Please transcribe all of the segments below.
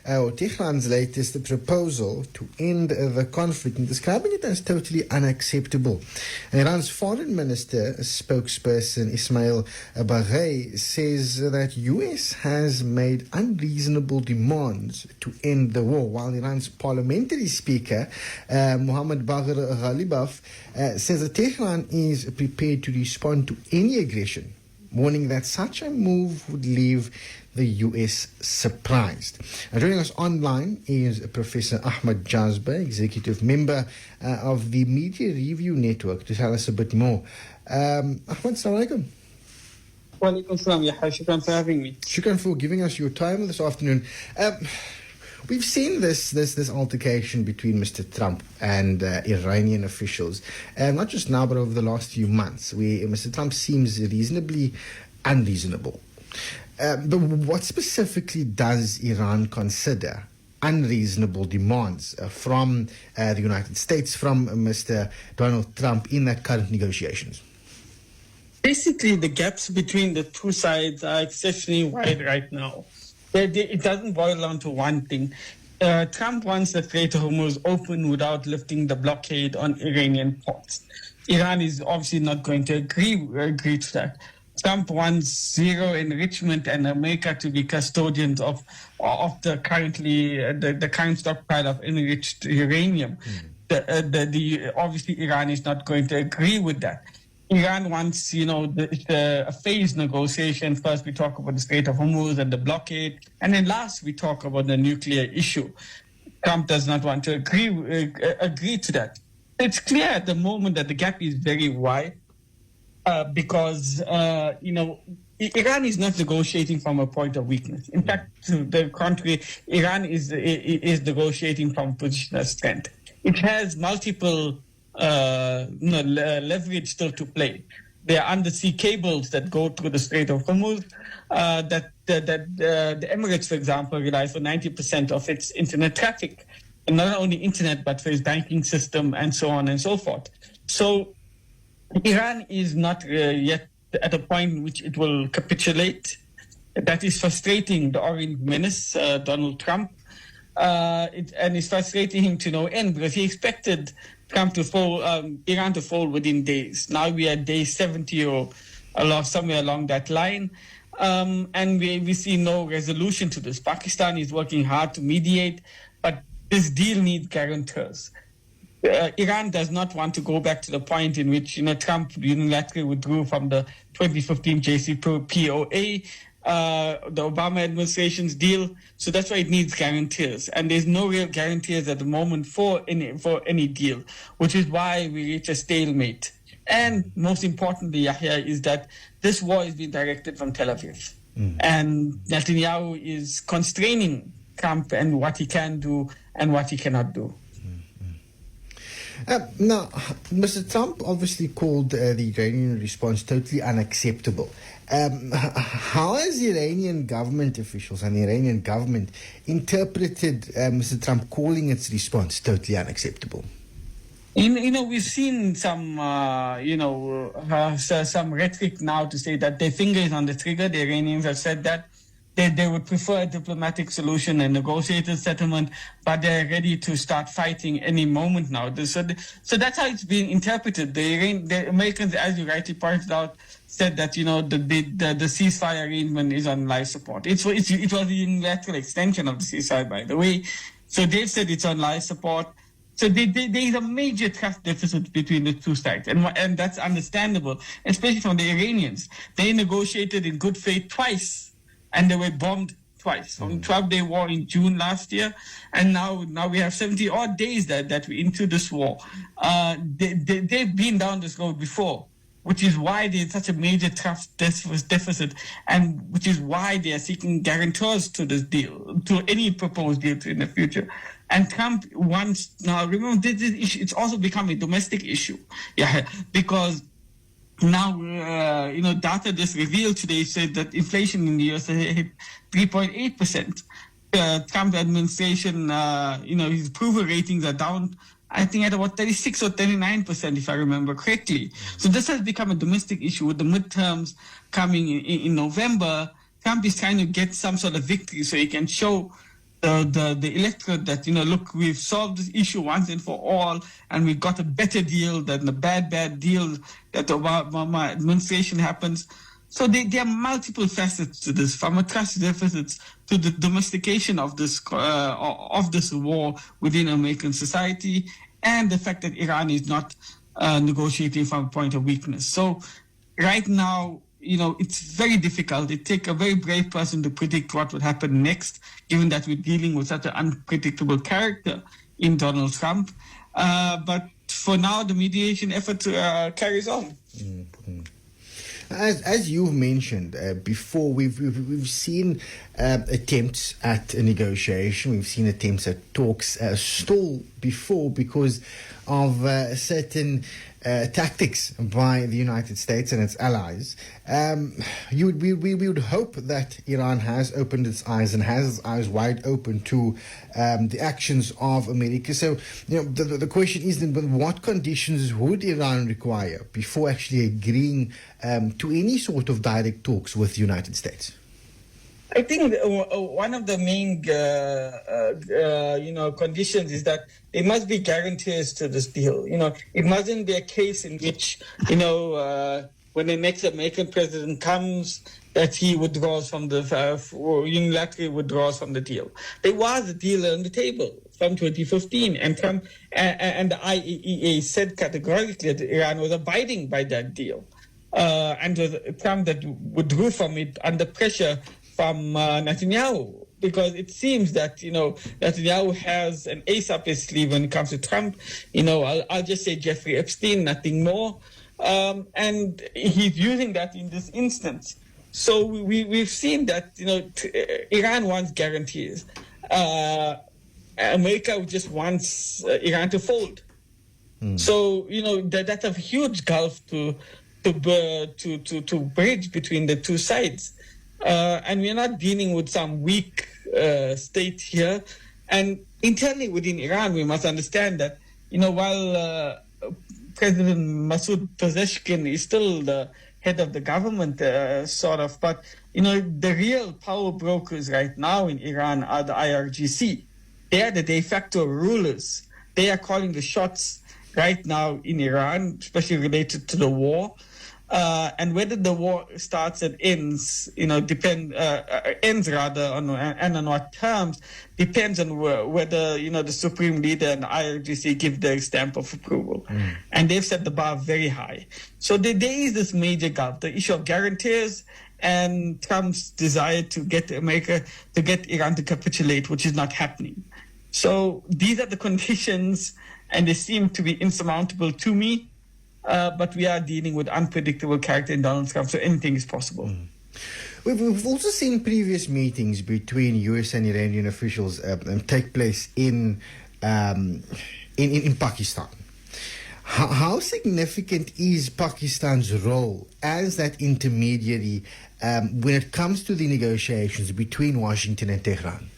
Tehran's latest proposal to end the conflict and describing it as totally unacceptable. Iran's foreign minister, spokesperson Ismail Baghei, says that US has made unreasonable demands to end the war, while Iran's parliamentary speaker, Mohammad Bagher Ghalibaf, says that Tehran is prepared to respond to any aggression, warning that such a move would leave the U.S. surprised. Joining us online is Professor Ahmed Jazbhay, executive member of the Media Review Network, to tell us a bit more. Ahmed, assalamu alaikum. Wa alaikum salam, Yahya. Shukran for having me. Shukran for giving us your time this afternoon. We've seen this altercation between Mr. Trump and Iranian officials, not just now, but over the last few months, where Mr. Trump seems reasonably unreasonable. But what specifically does Iran consider unreasonable demands from the United States, from Mr. Donald Trump in that current negotiations? Basically, the gaps between the two sides are exceptionally wide right now. It doesn't boil down to one thing. Trump wants the Strait of Hormuz open without lifting the blockade on Iranian ports. Iran is obviously not going to agree to that. Trump wants zero enrichment and America to be custodians of the current stockpile of enriched uranium. Obviously, Iran is not going to agree with that. Iran wants, a phased negotiation. First, we talk about the Strait of Hormuz and the blockade, and then last, we talk about the nuclear issue. Trump does not want to agree to that. It's clear at the moment that the gap is very wide because, Iran is not negotiating from a point of weakness. In fact, to the contrary, Iran is negotiating from a position of strength. It has multiple leverage still to play. There are undersea cables that go through the Strait of Hormuz. The Emirates, for example, relies for 90% of its internet traffic, and not only internet but for its banking system and so on and so forth. So Iran is not yet at a point in which it will capitulate. That is frustrating the Orange Menace, Donald Trump, and it's frustrating him to no end because he expected Iran to fall within days. Now we are day 70 or somewhere along that line, and we see no resolution to this. Pakistan is working hard to mediate, but this deal needs guarantors. Iran does not want to go back to the point in which Trump unilaterally withdrew from the 2015 JCPOA, the Obama administration's deal. So that's why it needs guarantors, and there's no real guarantors at the moment for any deal, which is why we reach a stalemate. And most importantly, Yahya, is that this war is being directed from Tel Aviv, and Netanyahu is constraining Trump and what he can do and what he cannot do. Now, Mr. Trump obviously called the Iranian response totally unacceptable. How has the Iranian government officials and the Iranian government interpreted Mr. Trump calling its response totally unacceptable? We've seen some rhetoric now to say that their finger is on the trigger. The Iranians have said that. They would prefer a diplomatic solution and negotiated settlement, but they're ready to start fighting any moment now. So that's how it's been interpreted. The Americans, as you rightly pointed out, said that the ceasefire arrangement is on life support. It was the unilateral extension of the ceasefire, by the way. So they've said it's on life support. So there is a major trust deficit between the two sides, and that's understandable, especially from the Iranians. They negotiated in good faith twice, and they were bombed twice, on 12-day war in June last year, and now we have 70 odd days that we're into this war. They've been down this road before, which is why there's such a major trust deficit, and which is why they are seeking guarantors to this deal, to any proposed deal in the future. And Trump wants, now remember, this issue, it's also become a domestic issue, because now, data just revealed today said that inflation in the U.S. hit 3.8%. Trump administration, his approval ratings are down, I think, at about 36 or 39%, if I remember correctly. So this has become a domestic issue with the midterms coming in November. Trump is trying to get some sort of victory so he can show the electorate that, look, we've solved this issue once and for all, and we've got a better deal than the bad deal that the Obama administration happens. So there are multiple facets to this, from a trust deficit to the domestication of this war within American society, and the fact that Iran is not negotiating from a point of weakness. So right now, it's very difficult. It takes a very brave person to predict what would happen next, given that we're dealing with such an unpredictable character in Donald Trump. But for now, the mediation effort carries on. Mm-hmm. As you've mentioned before, we've seen attempts at a negotiation. We've seen attempts at talks stall before because of certain tactics by the United States and its allies. We would hope that Iran has opened its eyes and has its eyes wide open to the actions of America. So, the question is then, what conditions would Iran require before actually agreeing to any sort of direct talks with the United States? I think one of the main, conditions is that there must be guarantees to this deal. It mustn't be a case in which, when the next American president comes, that he withdraws from the unilaterally withdraws from the deal. There was a deal on the table from 2015, and Trump and the IAEA said categorically that Iran was abiding by that deal, and it was Trump that withdrew from it under pressure from Netanyahu, because it seems that, Netanyahu has an ace up his sleeve when it comes to Trump. I'll just say Jeffrey Epstein, nothing more. And he's using that in this instance. So we've seen that, Iran wants guarantees. America just wants Iran to fold. So, that's a huge gulf to bridge between the two sides. And we're not dealing with some weak state here. And internally within Iran, we must understand that, while President Masoud Pezeshkian is still the head of the government, but, the real power brokers right now in Iran are the IRGC. They are the de facto rulers. They are calling the shots right now in Iran, especially related to the war. And whether the war starts and ends, ends rather, on what terms, depends on whether, the Supreme Leader and the IRGC give their stamp of approval. And they've set the bar very high. So there is this major gap, the issue of guarantees and Trump's desire to get Iran to capitulate, which is not happening. So these are the conditions, and they seem to be insurmountable to me. But we are dealing with unpredictable character in Donald Trump, so anything is possible. We've also seen previous meetings between U.S. and Iranian officials take place in Pakistan. How significant is Pakistan's role as that intermediary when it comes to the negotiations between Washington and Tehran?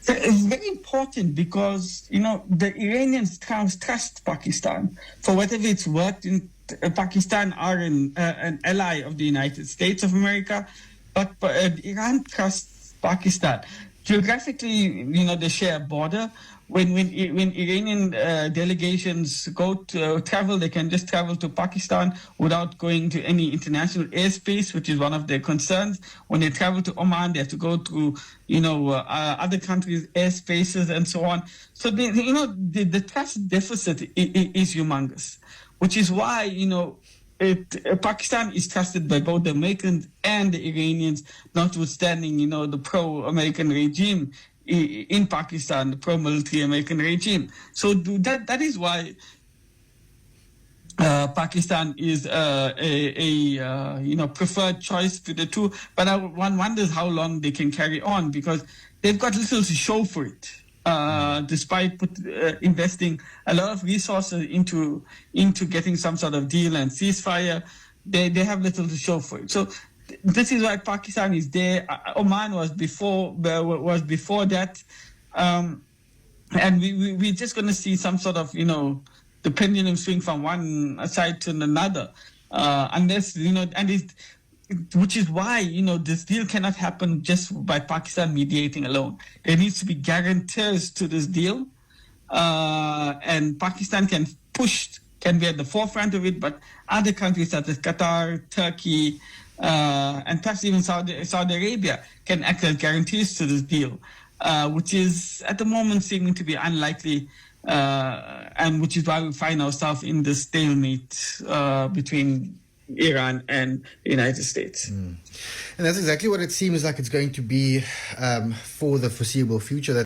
It's very important because, the Iranians trust Pakistan. For whatever it's worth, Pakistan are an ally of the United States of America, but Iran trusts Pakistan. Geographically, they share a border. When Iranian delegations go to travel, they can just travel to Pakistan without going to any international airspace, which is one of their concerns. When they travel to Oman, they have to go through, other countries' airspaces and so on. So, the trust deficit is humongous, which is why, Pakistan is trusted by both the Americans and the Iranians, notwithstanding, the pro-American regime in Pakistan, the pro-military American regime. So that is why Pakistan is a preferred choice to the two. But one wonders how long they can carry on, because they've got little to show for it. Despite investing a lot of resources into getting some sort of deal and ceasefire, they have little to show for it. So this is why Pakistan is there. Oman was before that, and we're just going to see some sort of the pendulum swing from one side to another, unless and which is why, this deal cannot happen just by Pakistan mediating alone. There needs to be guarantors to this deal. And Pakistan can be at the forefront of it, but other countries such as Qatar, Turkey, and perhaps even Saudi Arabia can act as guarantees to this deal, which is at the moment seeming to be unlikely, and which is why we find ourselves in this stalemate between Iran and the United States. And that's exactly what it seems like it's going to be for the foreseeable future. That